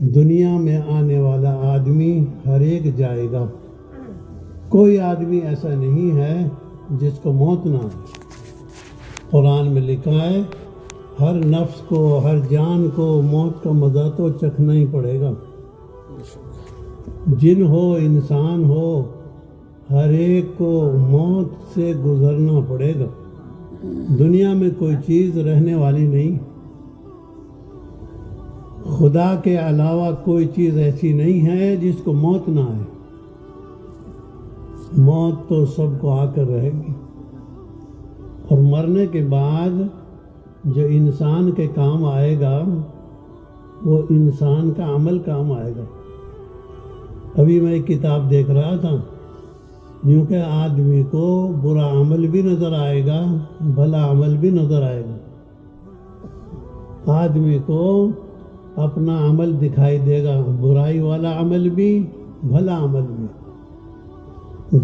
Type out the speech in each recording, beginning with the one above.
دنیا میں آنے والا آدمی ہر ایک جائے گا، کوئی آدمی ایسا نہیں ہے جس کو موت نہ آئے۔ قرآن میں لکھا ہے ہر نفس کو، ہر جان کو موت کا مزہ تو چکھنا ہی پڑے گا، جن ہو انسان ہو، ہر ایک کو موت سے گزرنا پڑے گا۔ دنیا میں کوئی چیز رہنے والی نہیں، خدا کے علاوہ کوئی چیز ایسی نہیں ہے جس کو موت نہ آئے۔ موت تو سب کو آ کر رہے گی، اور مرنے کے بعد جو انسان کے کام آئے گا وہ انسان کا عمل کام آئے گا۔ ابھی میں ایک کتاب دیکھ رہا تھا، یوں کہ آدمی کو برا عمل بھی نظر آئے گا، بھلا عمل بھی نظر آئے گا۔ آدمی کو اپنا عمل دکھائی دے گا، برائی والا عمل بھی، بھلا عمل بھی۔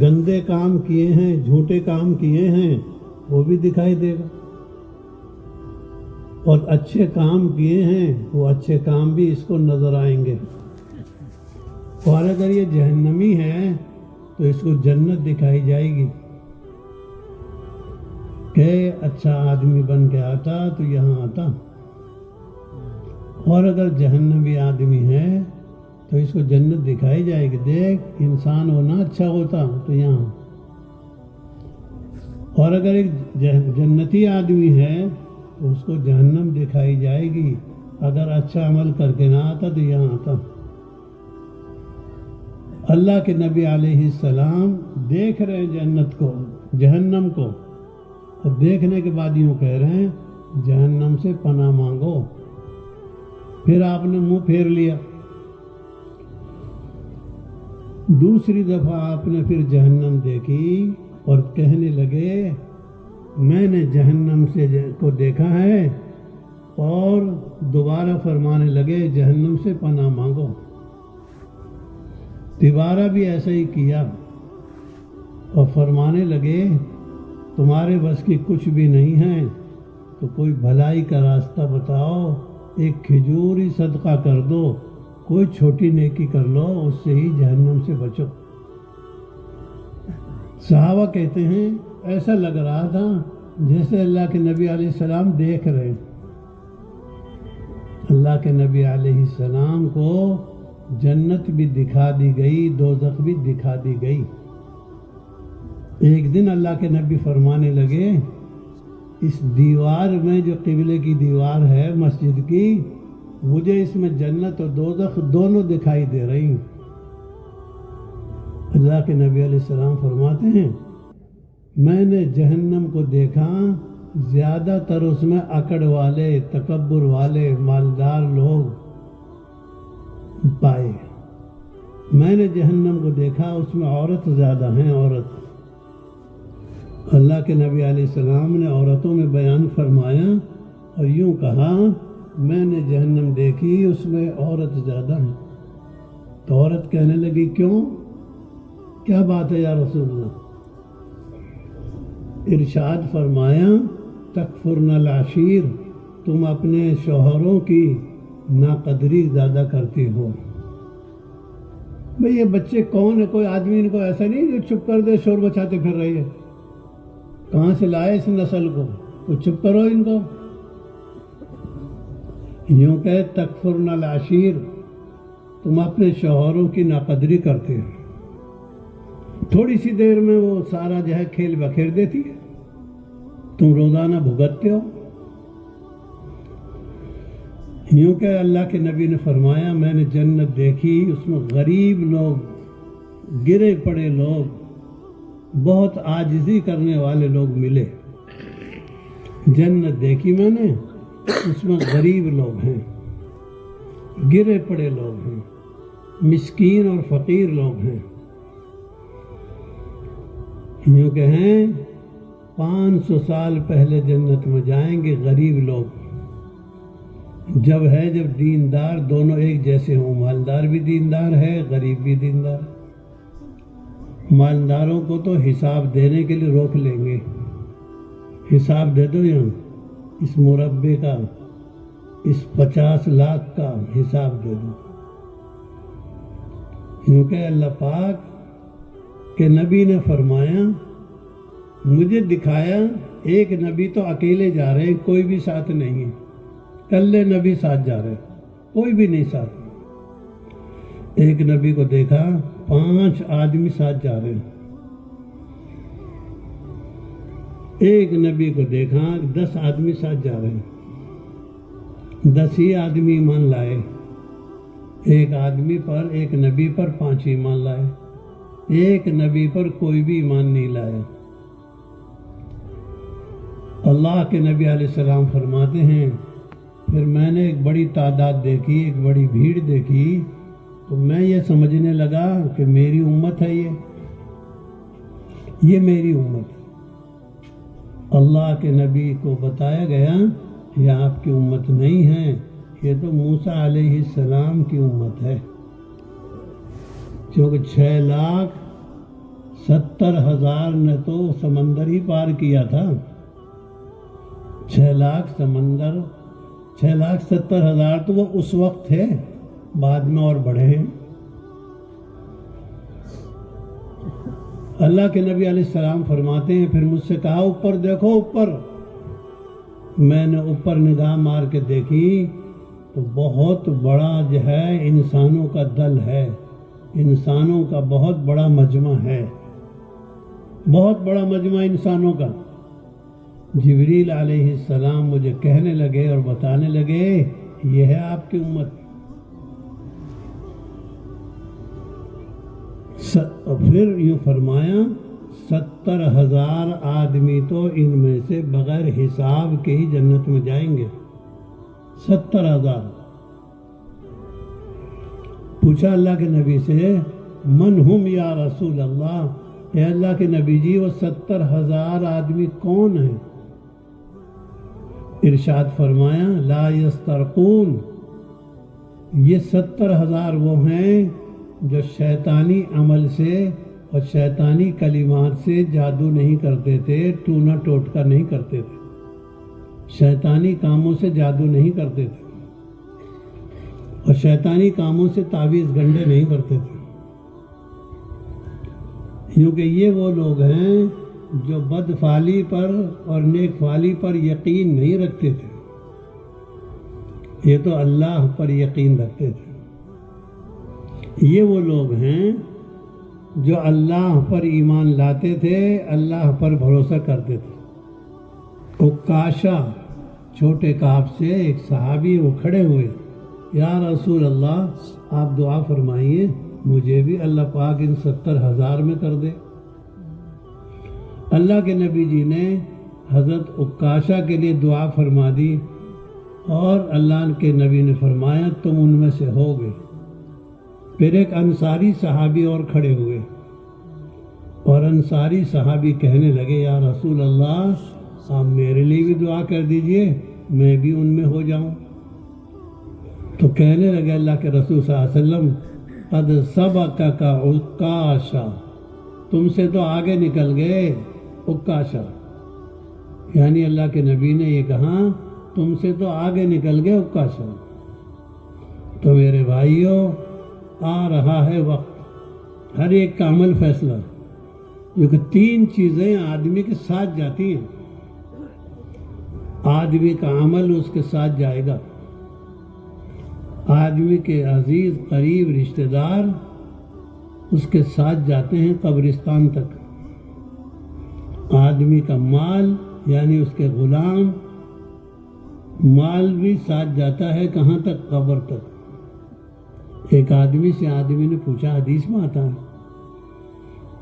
گندے کام کیے ہیں، جھوٹے کام کیے ہیں، وہ بھی دکھائی دے گا، اور اچھے کام کیے ہیں وہ اچھے کام بھی اس کو نظر آئیں گے۔ اور اگر یہ جہنمی ہے تو اس کو جنت دکھائی جائے گی کہ اچھا آدمی بن کے آتا تو یہاں آتا، اور اگر جہنمی آدمی ہے تو اس کو جنت دکھائی جائے گی، دیکھ انسان ہونا اچھا ہوتا تو یہاں۔ اور اگر ایک جنتی آدمی ہے تو اس کو جہنم دکھائی جائے گی، اگر اچھا عمل کر کے نہ آتا تو یہاں آتا۔ اللہ کے نبی علیہ السلام دیکھ رہے ہیں جنت کو، جہنم کو، اور دیکھنے کے بعد یوں کہہ رہے ہیں جہنم سے پناہ مانگو۔ پھر آپ نے منہ پھیر لیا۔ دوسری دفعہ آپ نے پھر جہنم دیکھی اور کہنے لگے میں نے جہنم سے کو دیکھا ہے، اور دوبارہ فرمانے لگے جہنم سے پناہ مانگو۔ دوبارہ بھی ایسا ہی کیا اور فرمانے لگے تمہارے بس کی کچھ بھی نہیں ہے تو کوئی بھلائی کا راستہ بتاؤ، ایک کھجور ہی صدقہ کر دو، کوئی چھوٹی نیکی کر لو، اس سے ہی جہنم سے بچو۔ صحابہ کہتے ہیں ایسا لگ رہا تھا جیسے اللہ کے نبی علیہ السلام دیکھ رہے ہیں۔ اللہ کے نبی علیہ السلام کو جنت بھی دکھا دی گئی، دوزخ بھی دکھا دی گئی۔ ایک دن اللہ کے نبی فرمانے لگے اس دیوار میں جو قبلے کی دیوار ہے مسجد کی، مجھے اس میں جنت اور دوزخ دونوں دکھائی دے رہی ہیں۔ اللہ کے نبی علیہ السلام فرماتے ہیں میں نے جہنم کو دیکھا، زیادہ تر اس میں اکڑ والے، تکبر والے، مالدار لوگ پائے۔ میں نے جہنم کو دیکھا اس میں عورت زیادہ ہیں، عورت۔ اللہ کے نبی علیہ السلام نے عورتوں میں بیان فرمایا اور یوں کہا میں نے جہنم دیکھی اس میں عورت زیادہ ہیں۔ تو عورت کہنے لگی کیوں، کیا بات ہے یا رسول اللہ؟ ارشاد فرمایا تکفرن العشیر، تم اپنے شوہروں کی ناقدری زیادہ کرتی ہو۔ بھئی یہ بچے کون ہے؟ کوئی آدمی ان کو ایسا نہیں جو چپ کر دے، شور بچاتے پھر رہی ہے؟ کہاں سے لائے اس نسل کو؟ تو چپ کرو ان کو۔ یوں کہ تکفرن العشیر، تم اپنے شوہروں کی ناقدری کرتے ہو۔ تھوڑی سی دیر میں وہ سارا جو ہے کھیل بکھیر دیتی ہے، تم روزانہ بھگتتے ہو۔ یوں کہ اللہ کے نبی نے فرمایا میں نے جنت دیکھی، اس میں غریب لوگ، گرے پڑے لوگ، بہت عاجزی کرنے والے لوگ ملے۔ جنت دیکھی میں نے، اس میں غریب لوگ ہیں، گرے پڑے لوگ ہیں، مسکین اور فقیر لوگ ہیں۔ یوں کہ ہیں 500 سال پہلے جنت میں جائیں گے غریب لوگ، جب دیندار دونوں ایک جیسے ہوں، مالدار بھی دیندار ہے، غریب بھی دیندار۔ مالداروں کو تو حساب دینے کے لیے روک لیں گے، حساب دے دو یہاں، اس مربے کا، اس 50 لاکھ کا حساب دے دو۔ کیونکہ اللہ پاک کے نبی نے فرمایا، مجھے دکھایا ایک نبی تو اکیلے جا رہے ہیں، کوئی بھی ساتھ نہیں ہے، کلے نبی ساتھ جا رہے ہیں، کوئی بھی نہیں ساتھ۔ ایک نبی کو دیکھا 5 آدمی ساتھ جا رہے ہیں، ایک نبی کو دیکھا 10 آدمی ساتھ جا رہے ہیں، 10 ہی آدمی ایمان لائے، ایک آدمی پر، ایک نبی پر 5 ایمان لائے، ایک نبی پر کوئی بھی ایمان نہیں لایا۔ اللہ کے نبی علیہ السلام فرماتے ہیں، پھر میں نے ایک بڑی تعداد دیکھی، ایک بڑی بھیڑ دیکھی، تو میں یہ سمجھنے لگا کہ میری امت ہے، یہ میری امت ہے۔ اللہ کے نبی کو بتایا گیا یہ آپ کی امت نہیں ہے، یہ تو موسیٰ علیہ السلام کی امت ہے، کیونکہ 6,70,000 نے تو سمندر ہی پار کیا تھا، 6,70,000 تو وہ اس وقت تھے، بعد میں اور بڑھے ہیں۔ اللہ کے نبی علیہ السلام فرماتے ہیں، پھر مجھ سے کہا اوپر دیکھو اوپر۔ میں نے اوپر نگاہ مار کے دیکھی تو بہت بڑا جو ہے انسانوں کا دل ہے، انسانوں کا بہت بڑا مجمع ہے، بہت بڑا مجمع انسانوں کا۔ جبریل علیہ السلام مجھے کہنے لگے اور بتانے لگے یہ ہے آپ کی امت۔ پھر یوں فرمایا 70,000 آدمی تو ان میں سے بغیر حساب کے ہی جنت میں جائیں گے، 70,000۔ پوچھا اللہ کے نبی سے، من ہم یا رسول اللہ، اے اللہ کے نبی جی وہ 70,000 آدمی کون ہیں؟ ارشاد فرمایا، لا یسترقون، یہ 70,000 وہ ہیں جو شیطانی عمل سے اور شیطانی کلمات سے جادو نہیں کرتے تھے، ٹونا ٹوٹکا نہیں کرتے تھے، شیطانی کاموں سے جادو نہیں کرتے تھے، اور شیطانی کاموں سے تعویذ گنڈے نہیں کرتے تھے، کیونکہ یہ وہ لوگ ہیں جو بد فعلی پر اور نیک فعلی پر یقین نہیں رکھتے تھے، یہ تو اللہ پر یقین رکھتے تھے۔ یہ وہ لوگ ہیں جو اللہ پر ایمان لاتے تھے، اللہ پر بھروسہ کرتے تھے۔ عکاشہ چھوٹے کعب سے ایک صحابی وہ کھڑے ہوئے، یا رسول اللہ آپ دعا فرمائیے مجھے بھی اللہ پاک ان 70,000 میں کر دے۔ اللہ کے نبی جی نے حضرت عکاشہ کے لیے دعا فرما دی، اور اللہ کے نبی نے فرمایا تم ان میں سے ہو گئے۔ پھر ایک انصاری صحابی اور کھڑے ہوئے، اور انصاری صحابی کہنے لگے، یا رسول اللہ آپ میرے لیے بھی دعا کر دیجئے، میں بھی ان میں ہو جاؤں۔ تو کہنے لگے اللہ کے رسول صلی اللہ علیہ وسلم، قد سبقک عکاشہ، تم سے تو آگے نکل گئے عکاشہ، یعنی اللہ کے نبی نے یہ کہا تم سے تو آگے نکل گئے عکاشہ۔ تو میرے بھائیوں آ رہا ہے وقت، ہر ایک کا عمل فیصلہ، کیونکہ 3 چیزیں آدمی کے ساتھ جاتی ہیں، آدمی کا عمل اس کے ساتھ جائے گا، آدمی کے عزیز قریب رشتہ دار اس کے ساتھ جاتے ہیں قبرستان تک، آدمی کا مال یعنی اس کے غلام مال بھی ساتھ جاتا ہے، کہاں تک؟ قبر تک۔ ایک آدمی سے آدمی نے پوچھا، حدیث میں آتا ہے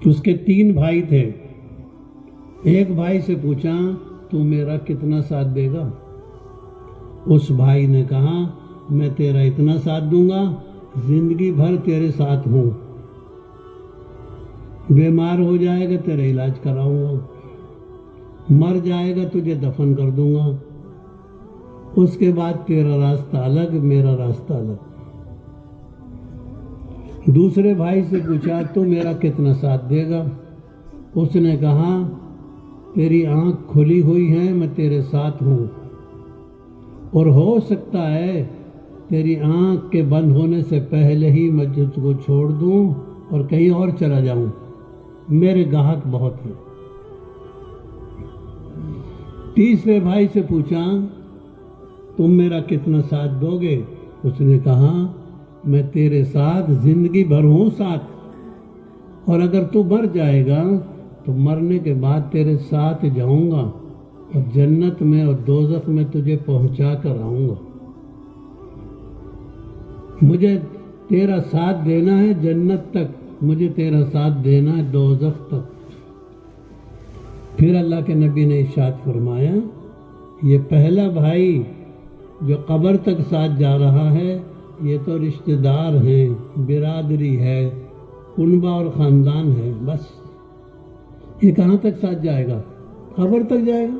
کہ اس کے 3 بھائی تھے، ایک بھائی سے پوچھا تو میرا کتنا ساتھ دے گا؟ اس بھائی نے کہا میں تیرا اتنا ساتھ دوں گا زندگی بھر تیرے ساتھ ہوں، بیمار ہو جائے گا تیرا علاج کراؤں گا، مر جائے گا تجھے دفن کر دوں گا، اس کے بعد تیرا راستہ الگ میرا راستہ الگ۔ دوسرے بھائی سے پوچھا تو میرا کتنا ساتھ دے گا؟ اس نے کہا تیری آنکھ کھلی ہوئی ہے میں تیرے ساتھ ہوں، اور ہو سکتا ہے تیری آنکھ کے بند ہونے سے پہلے ہی میں تجھ کو چھوڑ دوں اور کہیں اور چلا جاؤں، میرے گاہک بہت ہیں۔ تیسرے بھائی سے پوچھا تم میرا کتنا ساتھ دو گے؟ اس نے کہا میں تیرے ساتھ زندگی بھر ہوں ساتھ، اور اگر تو مر جائے گا تو مرنے کے بعد تیرے ساتھ جاؤں گا اور جنت میں اور دوزخ میں تجھے پہنچا کر آؤں گا۔ مجھے تیرا ساتھ دینا ہے جنت تک، مجھے تیرا ساتھ دینا ہے دوزخ تک۔ پھر اللہ کے نبی نے ارشاد فرمایا یہ پہلا بھائی جو قبر تک ساتھ جا رہا ہے یہ تو رشتہ دار ہیں، برادری ہے، کنبہ اور خاندان ہے، بس یہ کہاں تک ساتھ جائے گا؟ قبر تک جائے گا۔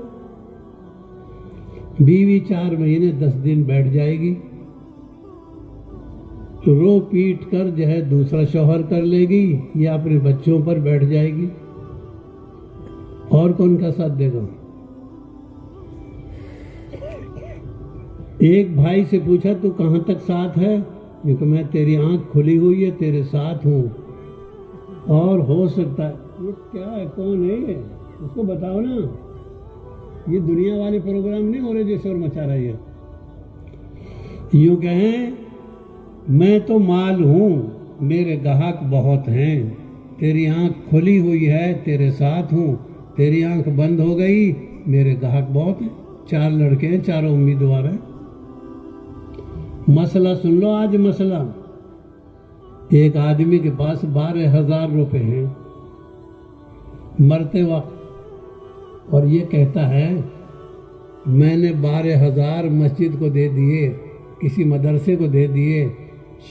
بیوی 4 مہینے 10 دن بیٹھ جائے گی، رو پیٹ کر جو ہے دوسرا شوہر کر لے گی یا اپنے بچوں پر بیٹھ جائے گی، اور کون کا ساتھ دے گا؟ ایک بھائی سے پوچھا تو کہاں تک ساتھ ہے؟ کیونکہ میں تیری آنکھ کھلی ہوئی ہے، تیرے ساتھ ہوں، اور ہو سکتا ہے یہ کیا ہے، کون ہے یہ، اس کو بتاؤ نا، یہ دنیا والے پروگرام نہیں ہو رہے جیسے اور مچا رہی ہے۔ یوں کہیں میں تو مال ہوں، میرے گاہک بہت ہیں، تیری آنکھ کھلی ہوئی ہے، تیرے ساتھ ہوں، تیری آنکھ بند ہو گئی، میرے گاہک بہت ہیں۔ 4 لڑکے ہیں، چاروں امیدوار ہیں۔ مسئلہ سن لو آج مسئلہ، ایک آدمی کے پاس 12,000 روپے ہیں مرتے وقت، اور یہ کہتا ہے میں نے 12,000 مسجد کو دے دیے، کسی مدرسے کو دے دیے،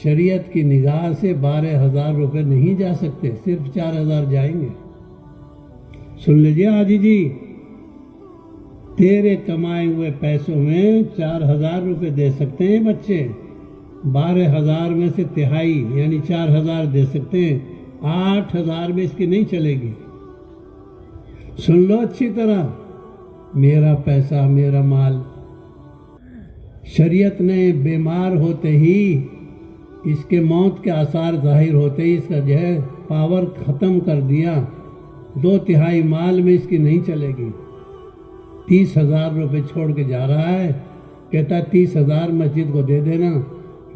شریعت کی نگاہ سے 12,000 روپے نہیں جا سکتے، صرف 4,000 جائیں گے۔ سن لیجیے حاجی جی، تیرے کمائے ہوئے پیسوں میں 4,000 روپے دے سکتے ہیں بچے، 12,000 میں سے تہائی یعنی 4,000 دے سکتے ہیں، 8,000 میں اس کی نہیں چلے گی۔ سن لو اچھی طرح، میرا پیسہ میرا مال۔ شریعت نے بیمار ہوتے ہی، اس کے موت کے آثار ظاہر ہوتے ہی اس کا جو ہے پاور ختم کر دیا، 2/3 مال میں اس کی نہیں چلے گی۔ 30,000 روپے چھوڑ کے جا رہا ہے، کہتا ہے 30,000 مسجد کو دے دینا،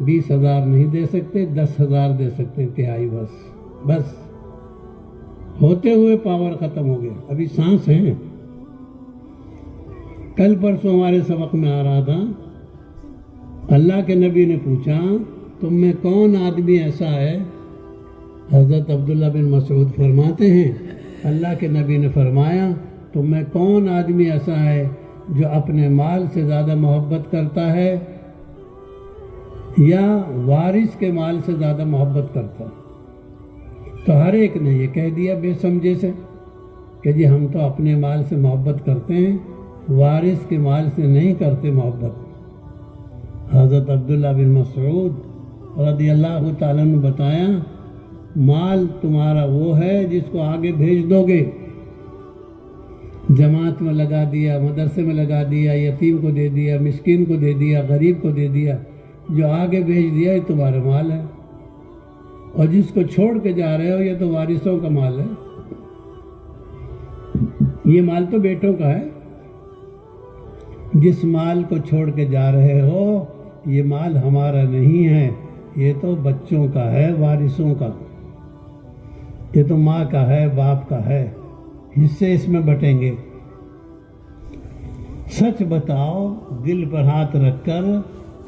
20,000 نہیں دے سکتے، 10,000 دے سکتے ہیں، تہائی بس ہوتے ہوئے پاور ختم ہو گیا، ابھی سانس ہے۔ کل پرسوں ہمارے سبق میں آ رہا تھا، اللہ کے نبی نے پوچھا تم میں کون آدمی ایسا ہے؟ حضرت عبداللہ بن مسعود فرماتے ہیں اللہ کے نبی نے فرمایا تم میں کون آدمی ایسا ہے جو اپنے مال سے زیادہ محبت کرتا ہے یا وارث کے مال سے زیادہ محبت کرتا ہے؟ تو ہر ایک نے یہ کہہ دیا بے سمجھے سے کہ جی ہم تو اپنے مال سے محبت کرتے ہیں، وارث کے مال سے نہیں کرتے محبت۔ حضرت عبداللہ بن مسعود رضی اللہ تعالیٰ نے بتایا مال تمہارا وہ ہے جس کو آگے بھیج دو گے، جماعت میں لگا دیا، مدرسے میں لگا دیا، یتیم کو دے دیا، مسکین کو دے دیا، غریب کو دے دیا، جو آگے بھیج دیا یہ تمہارا مال ہے، اور جس کو چھوڑ کے جا رہے ہو یہ تو وارثوں کا مال ہے۔ یہ مال تو بیٹوں کا ہے، جس مال کو چھوڑ کے جا رہے ہو یہ مال ہمارا نہیں ہے، یہ تو بچوں کا ہے، وارثوں کا، یہ تو ماں کا ہے، باپ کا ہے، حصے اس میں بٹیں گے۔ سچ بتاؤ دل پر ہاتھ رکھ کر،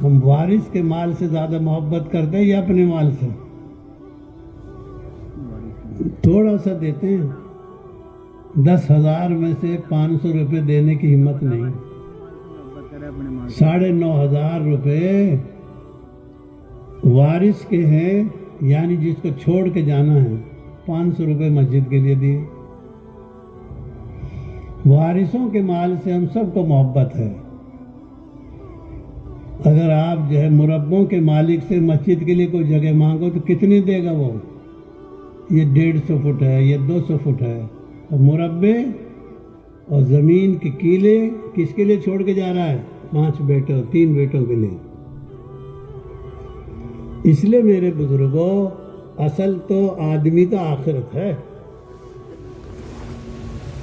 ہم وارث کے مال سے زیادہ محبت کرتے ہیں یا اپنے مال سے؟ تھوڑا سا دیتے ہیں، 10,000 میں سے 500 روپے دینے کی ہمت نہیں، 9,500 روپے وارث کے ہیں، یعنی جس کو چھوڑ کے جانا ہے، 500 روپے مسجد کے لیے دیے۔ وارثوں کے مال سے ہم سب کو محبت ہے۔ اگر آپ جو ہے مربوں کے مالک سے مسجد کے لیے کوئی جگہ مانگو تو کتنی دے گا وہ؟ یہ 150 فٹ ہے، یہ 200 فٹ ہے، اور مربے اور زمین کے کیلے کس کے لیے چھوڑ کے جا رہا ہے؟ 5 بیٹوں 3 بیٹوں کے لیے۔ اس لیے میرے بزرگوں اصل تو آدمی کا آخرت ہے.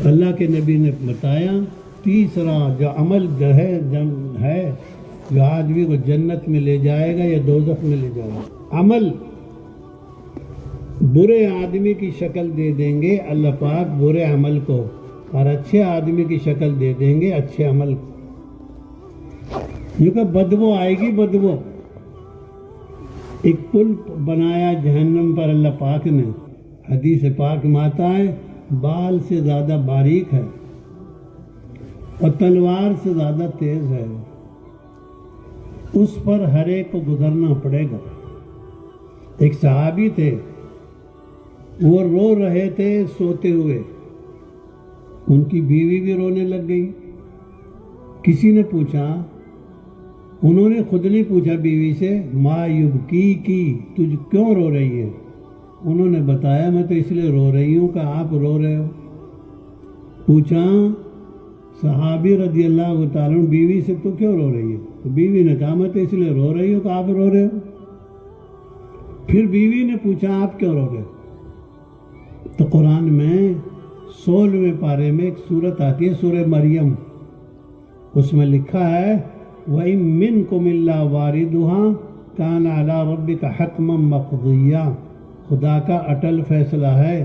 اللہ کے نبی نے بتایا تیسرا جو عمل ہے جو آدمی کو جنت میں لے جائے گا یا دوزخ میں لے جائے گا. عمل برے آدمی کی شکل دے دیں گے اللہ پاک برے عمل کو، اور اچھے آدمی کی شکل دے دیں گے اچھے عمل کو. کیونکہ بدبو آئے گی، بدبو. ایک پل بنایا جہنم پر اللہ پاک نے، حدیث پاک میں آتا ہے بال سے زیادہ باریک ہے اور تلوار سے زیادہ تیز ہے. اس پر ہر ایک کو گزرنا پڑے گا. ایک صحابی تھے، وہ رو رہے تھے سوتے ہوئے، ان کی بیوی بھی رونے لگ گئی. کسی نے پوچھا، انہوں نے خود نہیں پوچھا بیوی سے، ما یبکی کی، تجھ کیوں رو رہی ہے؟ انہوں نے بتایا میں تو اس لیے رو رہی ہوں کہ آپ رو رہے ہو. پوچھا صحابی رضی اللہ تعالیٰ عنہ بیوی سے تو کیوں رو رہی ہے؟ تو بیوی نے کہا میں تو اس لیے رو رہی ہوں کہ آپ رو رہے ہو. پھر بیوی نے پوچھا آپ کیوں رو رہے ہو؟ تو قرآن میں 16ویں پارے میں ایک سورت آتی ہے سورہ مریم، اس میں لکھا ہے وَإِن مِّنكُمْ إِلَّا وَارِدُهَا كَانَ عَلَىٰ رَبِّكَ حَتْمًا مَّقْضِيًّا. خدا کا اٹل فیصلہ ہے،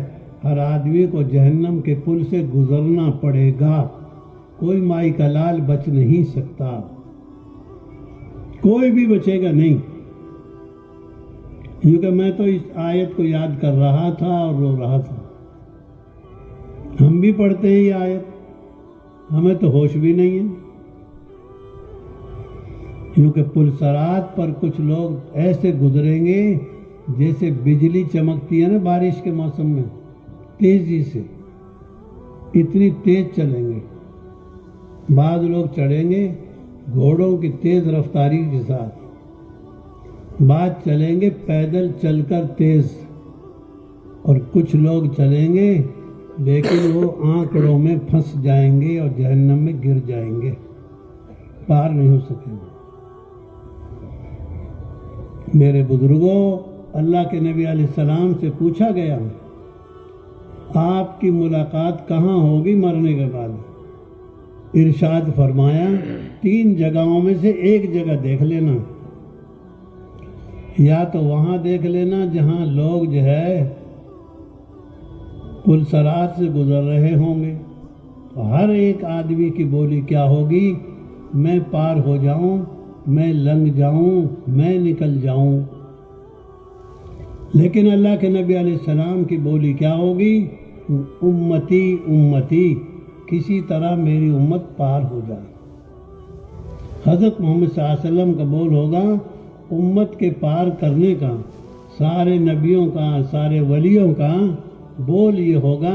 ہر آدمی کو جہنم کے پل سے گزرنا پڑے گا. کوئی مائی کا لال بچ نہیں سکتا، کوئی بھی بچے گا نہیں. کیونکہ میں تو اس آیت کو یاد کر رہا تھا اور رو رہا تھا. ہم بھی پڑھتے ہیں یہ آیت، ہمیں تو ہوش بھی نہیں ہے. کیونکہ پل صراط پر کچھ لوگ ایسے گزریں گے جیسے بجلی چمکتی ہے نا بارش کے موسم میں، تیزی سے، اتنی تیز چلیں گے. بعض لوگ چڑھیں گے گھوڑوں کی تیز رفتاری کے ساتھ، بعض چلیں گے پیدل چل کر تیز، اور کچھ لوگ چلیں گے لیکن وہ آنکڑوں میں پھنس جائیں گے اور جہنم میں گر جائیں گے، پار نہیں ہو سکیں گے. میرے بزرگوں اللہ کے نبی علیہ السلام سے پوچھا گیا آپ کی ملاقات کہاں ہوگی مرنے کے بعد؟ ارشاد فرمایا 3 جگہوں میں سے ایک جگہ دیکھ لینا. یا تو وہاں دیکھ لینا جہاں لوگ جو ہے پل صراط سے گزر رہے ہوں گے، تو ہر ایک آدمی کی بولی کیا ہوگی؟ میں پار ہو جاؤں، میں لنگ جاؤں، میں نکل جاؤں. لیکن اللہ کے نبی علیہ السلام کی بولی کیا ہوگی؟ امتی امتی، کسی طرح میری امت پار ہو جائے. حضرت محمد صلی اللہ علیہ وسلم کا بول ہوگا امت کے پار کرنے کا، سارے نبیوں کا، سارے ولیوں کا بول یہ ہوگا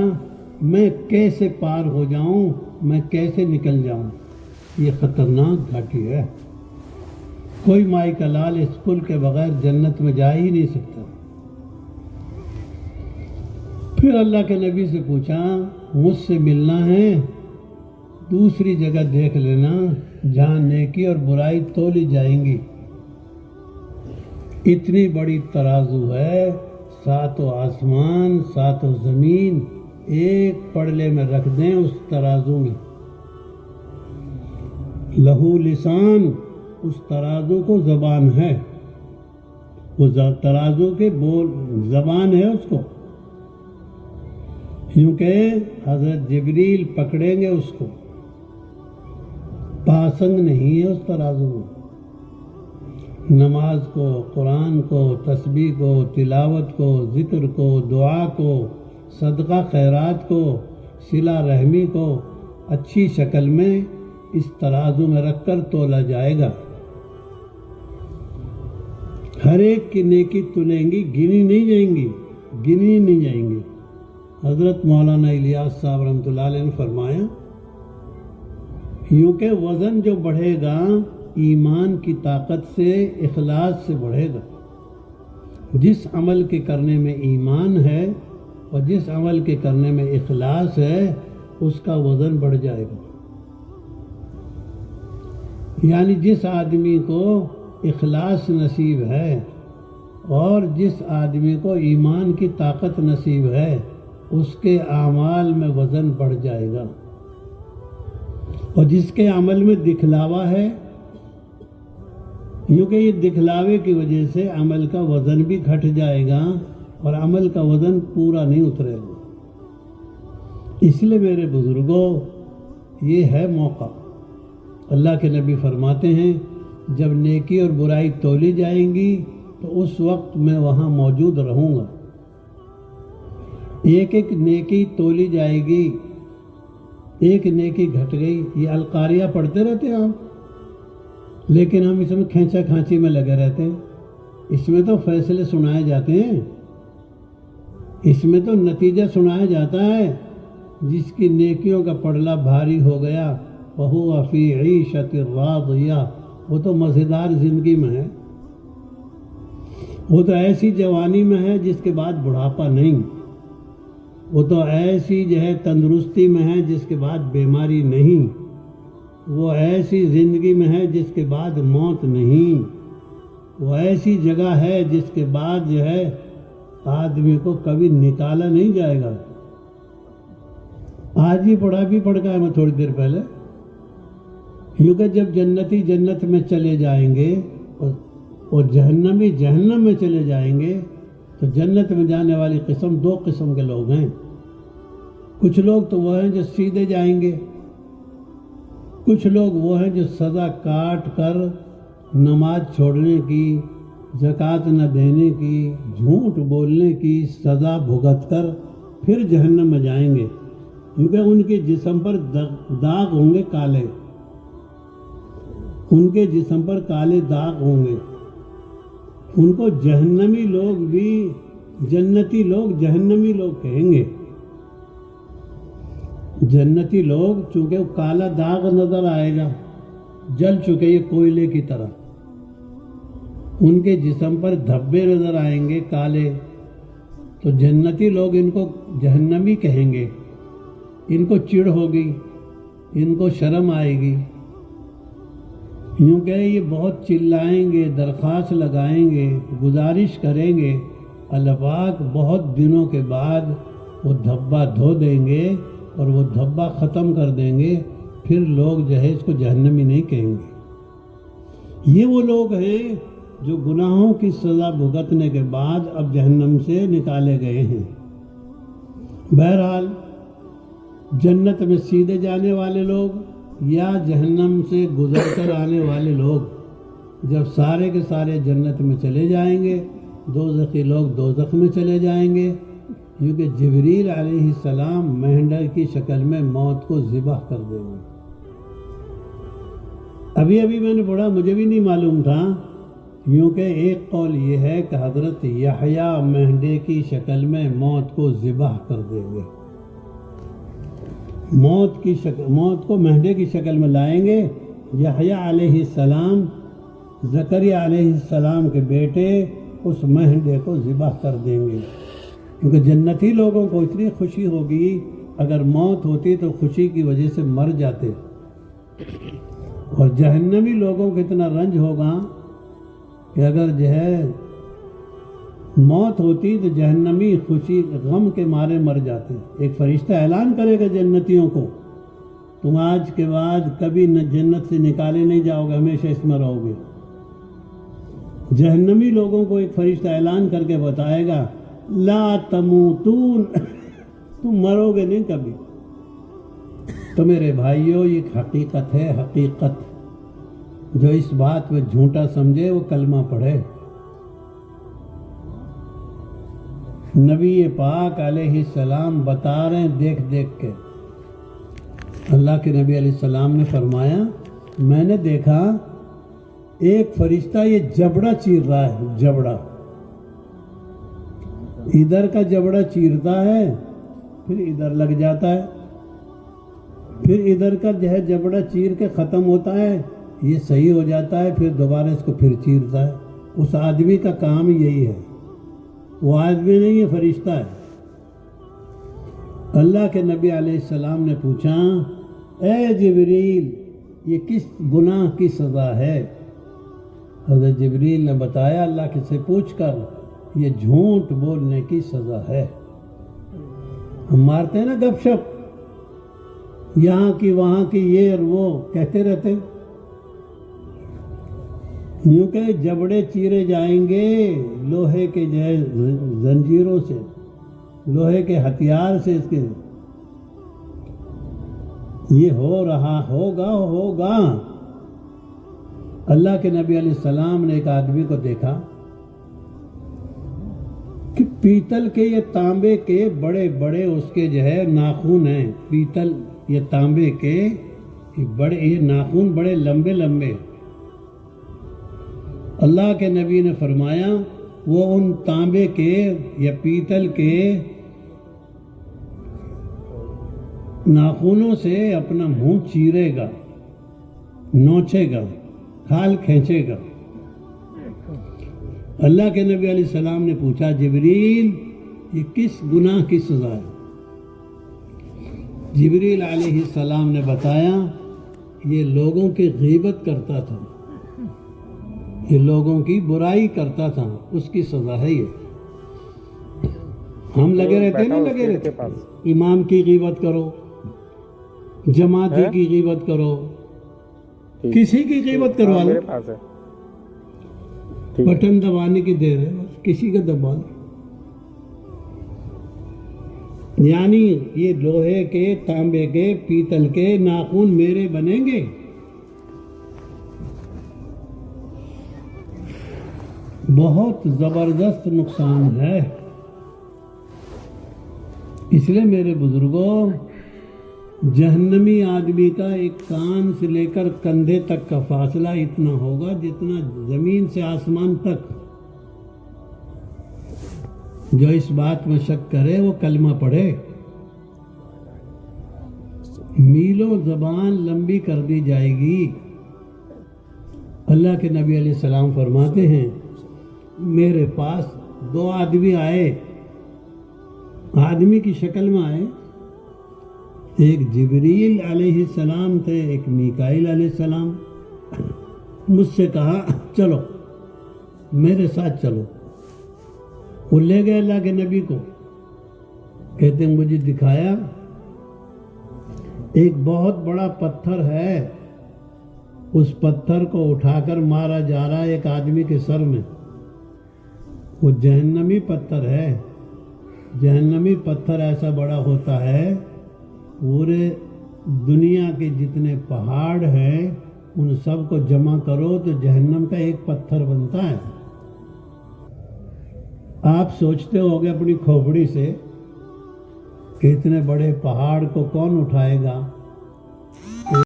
میں کیسے پار ہو جاؤں، میں کیسے نکل جاؤں. یہ خطرناک گھاٹی ہے. کوئی مائی کا لال اس پل کے بغیر جنت میں جا ہی نہیں سکتا. پھر اللہ کے نبی سے پوچھا مجھ سے ملنا ہے، دوسری جگہ دیکھ لینا جہاں نیکی اور برائی تولی جائیں گی. اتنی بڑی ترازو ہے، 7 آسمان 7 زمین ایک پڑلے میں رکھ دیں اس ترازو میں. لہو لسان، اس ترازو کو زبان ہے، وہ ترازو کے بول زبان ہے اس کو. کیونکہ حضرت جبریل پکڑیں گے اس کو، پاسنگ نہیں ہے اس ترازو میں. نماز کو، قرآن کو، تسبیح کو، تلاوت کو، ذکر کو، دعا کو، صدقہ خیرات کو، صلہ رحمی کو اچھی شکل میں اس ترازو میں رکھ کر تولا جائے گا. ہر ایک کی نیکی تلیں گی، گنی نہیں جائیں گی، گنی نہیں جائیں گی. حضرت مولانا الیاس صاحب رحمۃ اللہ علیہ نے فرمایا کیونکہ وزن جو بڑھے گا ایمان کی طاقت سے، اخلاص سے بڑھے گا. جس عمل کے کرنے میں ایمان ہے اور جس عمل کے کرنے میں اخلاص ہے اس کا وزن بڑھ جائے گا. یعنی جس آدمی کو اخلاص نصیب ہے اور جس آدمی کو ایمان کی طاقت نصیب ہے اس کے اعمال میں وزن بڑھ جائے گا، اور جس کے عمل میں دکھلاوا ہے، کیونکہ یہ دکھلاوے کی وجہ سے عمل کا وزن بھی گھٹ جائے گا اور عمل کا وزن پورا نہیں اترے گا۔ اس لیے میرے بزرگوں، یہ ہے موقع۔ اللہ کے نبی فرماتے ہیں جب نیکی اور برائی تولی جائیں گی تو اس وقت میں وہاں موجود رہوں گا۔ ایک ایک نیکی تولی جائے گی، ایک نیکی گھٹ گئی۔ یہ القاریہ پڑھتے رہتے ہیں ہم، لیکن ہم اس میں کھینچا کھانچی میں لگے رہتے ہیں۔ اس میں تو فیصلے سنائے جاتے ہیں، اس میں تو نتیجہ سنایا جاتا ہے۔ جس کی نیکیوں کا پڑلا بھاری ہو گیا وَهُوَ فِي عِيشَةٍ رَاضِيَةٍ، وہ تو مزیدار زندگی میں ہے، وہ تو ایسی جوانی میں ہے جس کے بعد بڑھاپا نہیں، وہ تو ایسی جو ہے تندرستی میں ہے جس کے بعد بیماری نہیں، وہ ایسی زندگی میں ہے جس کے بعد موت نہیں، وہ ایسی جگہ ہے جس کے بعد جو ہے آدمی کو کبھی نکالا نہیں جائے گا۔ آج ہی پڑھا بھی پڑھ گیا میں تھوڑی دیر پہلے، کیونکہ جب جنتی جنت میں چلے جائیں گے اور جہنمی جہنم میں چلے جائیں گے تو جنت میں جانے والی قسم دو قسم کے لوگ ہیں۔ کچھ لوگ تو وہ ہیں جو سیدھے جائیں گے، کچھ لوگ وہ ہیں جو سزا کاٹ کر نماز چھوڑنے کی، زکوٰۃ نہ دینے کی، جھوٹ بولنے کی سزا بھگت کر پھر جہنم میں جائیں گے، کیونکہ ان کے جسم پر داغ ہوں گے کالے، ان کے جسم پر کالے داغ ہوں گے۔ ان کو جہنمی لوگ بھی جنتی لوگ جہنمی لوگ کہیں گے۔ جنتی لوگ چونکہ وہ کالا داغ نظر آئے گا، جل چکے یہ کوئلے کی طرح، ان کے جسم پر دھبے نظر آئیں گے کالے، تو جنتی لوگ ان کو جہنمی کہیں گے۔ ان کو چڑ ہوگی، ان کو شرم آئے گی، کیونکہ یہ بہت چلائیں گے، درخواست لگائیں گے، گزارش کریں گے، اللہ پاک بہت دنوں کے بعد وہ دھبا دھو دیں گے اور وہ دھبا ختم کر دیں گے، پھر لوگ جو ہے اس کو جہنمی نہیں کہیں گے۔ یہ وہ لوگ ہیں جو گناہوں کی سزا بھگتنے کے بعد اب جہنم سے نکالے گئے ہیں۔ بہرحال جنت میں سیدھے جانے والے لوگ یا جہنم سے گزر کر آنے والے لوگ جب سارے کے سارے جنت میں چلے جائیں گے، دوزخی لوگ دوزخ میں چلے جائیں گے، کیونکہ جبریل علیہ السلام مہنڈر کی شکل میں موت کو ذبح کر دیں گے۔ ابھی میں نے پڑھا، مجھے بھی نہیں معلوم تھا، کیونکہ ایک قول یہ ہے کہ حضرت یحییٰ مہنڈے کی شکل میں موت کو ذبح کر دیں گے، موت کو مہنڈے کی شکل میں لائیں گے۔ یحییٰ علیہ السلام زکریا علیہ السلام کے بیٹے اس مہنڈے کو ذبح کر دیں گے، کیونکہ جنتی لوگوں کو اتنی خوشی ہوگی، اگر موت ہوتی تو خوشی کی وجہ سے مر جاتے، اور جہنمی لوگوں کو اتنا رنج ہوگا کہ اگر جو ہے موت ہوتی تو جہنمی خوشی غم کے مارے مر جاتے۔ ایک فرشتہ اعلان کرے گا جنتیوں کو، تم آج کے بعد کبھی جنت سے نکالے نہیں جاؤ گے، ہمیشہ اس میں رہو گے۔ جہنمی لوگوں کو ایک فرشتہ اعلان کر کے بتائے گا لا تموتون، تم مرو گے نہیں کبھی۔ تو میرے بھائیوں، یہ حقیقت ہے، حقیقت۔ جو اس بات میں جھوٹا سمجھے وہ کلمہ پڑھے۔ نبی پاک علیہ السلام بتا رہے ہیں دیکھ دیکھ کے۔ اللہ کے نبی علیہ السلام نے فرمایا، میں نے دیکھا ایک فرشتہ یہ جبڑا چیر رہا ہے، جبڑا ادھر کا جبڑا چیرتا ہے، پھر ادھر لگ جاتا ہے، پھر ادھر کا جو ہے جبڑا چیر کے ختم ہوتا ہے، یہ صحیح ہو جاتا ہے، پھر دوبارہ اس کو پھر چیرتا ہے۔ اس آدمی کا کام یہی ہے، وہ آدمی نہیں، یہ فرشتہ ہے۔ اللہ کے نبی علیہ السلام نے پوچھا، اے جبریل، یہ کس گناہ کی سزا ہے؟ حضرت جبریل نے بتایا اللہ سے پوچھ کر یہ جھوٹ بولنے کی سزا ہے۔ ہم مارتے ہیں نا گپ شپ، یہاں کی وہاں کی، یہ اور وہ کہتے رہتے ہیں، یوں کہ جبڑے چیرے جائیں گے لوہے کے زنجیروں سے، لوہے کے ہتھیار سے، اس کے یہ ہو رہا ہوگا۔ اللہ کے نبی علیہ السلام نے ایک آدمی کو دیکھا کہ پیتل کے یہ تانبے کے بڑے بڑے اس کے ناخن ہیں، پیتل یہ تانبے کے بڑے، یہ ناخن بڑے لمبے لمبے۔ اللہ کے نبی نے فرمایا وہ ان تانبے کے یا پیتل کے ناخنوں سے اپنا منہ چیرے گا، نوچے گا، کھال کھینچے گا۔ اللہ کے نبی علیہ السلام نے پوچھا جبریل یہ کس گناہ کی سزا ہے؟ جبریل علیہ السلام نے بتایا یہ لوگوں کی غیبت کرتا تھا، یہ لوگوں کی برائی کرتا تھا، اس کی سزا ہے یہ۔ ہم لگے رہتے نا، لگے رہتے امام کی غیبت کرو، جماعتی کی غیبت کرو، کسی کی غیبت کروا لو، بٹن دبانے کی دیر ہے، کسی کا دبا لو۔ یعنی یہ لوہے کے، تانبے کے، پیتل کے ناخن میرے بنیں گے، بہت زبردست نقصان ہے۔ اس لیے میرے بزرگوں، جہنمی آدمی کا ایک کان سے لے کر کندھے تک کا فاصلہ اتنا ہوگا جتنا زمین سے آسمان تک۔ جو اس بات میں شک کرے وہ کلمہ پڑھے۔ میلوں زبان لمبی کر دی جائے گی۔ اللہ کے نبی علیہ السلام فرماتے ہیں میرے پاس دو آدمی آئے، آدمی کی شکل میں آئے، ایک جبریل علیہ السلام تھے، ایک میکائیل علیہ السلام۔ مجھ سے کہا چلو میرے ساتھ چلو۔ وہ لے گئے اللہ کے نبی کو، کہتے ہیں مجھے دکھایا ایک بہت بڑا پتھر ہے، اس پتھر کو اٹھا کر مارا جا رہا ہے ایک آدمی کے سر میں۔ وہ جہنمی پتھر ہے، جہنمی پتھر ایسا بڑا ہوتا ہے پورے دنیا کے جتنے پہاڑ ہیں ان سب کو جمع کرو تو جہنم کا ایک پتھر بنتا ہے۔ آپ سوچتے ہوگے اپنی کھوپڑی سے کہ اتنے بڑے پہاڑ کو کون اٹھائے گا؟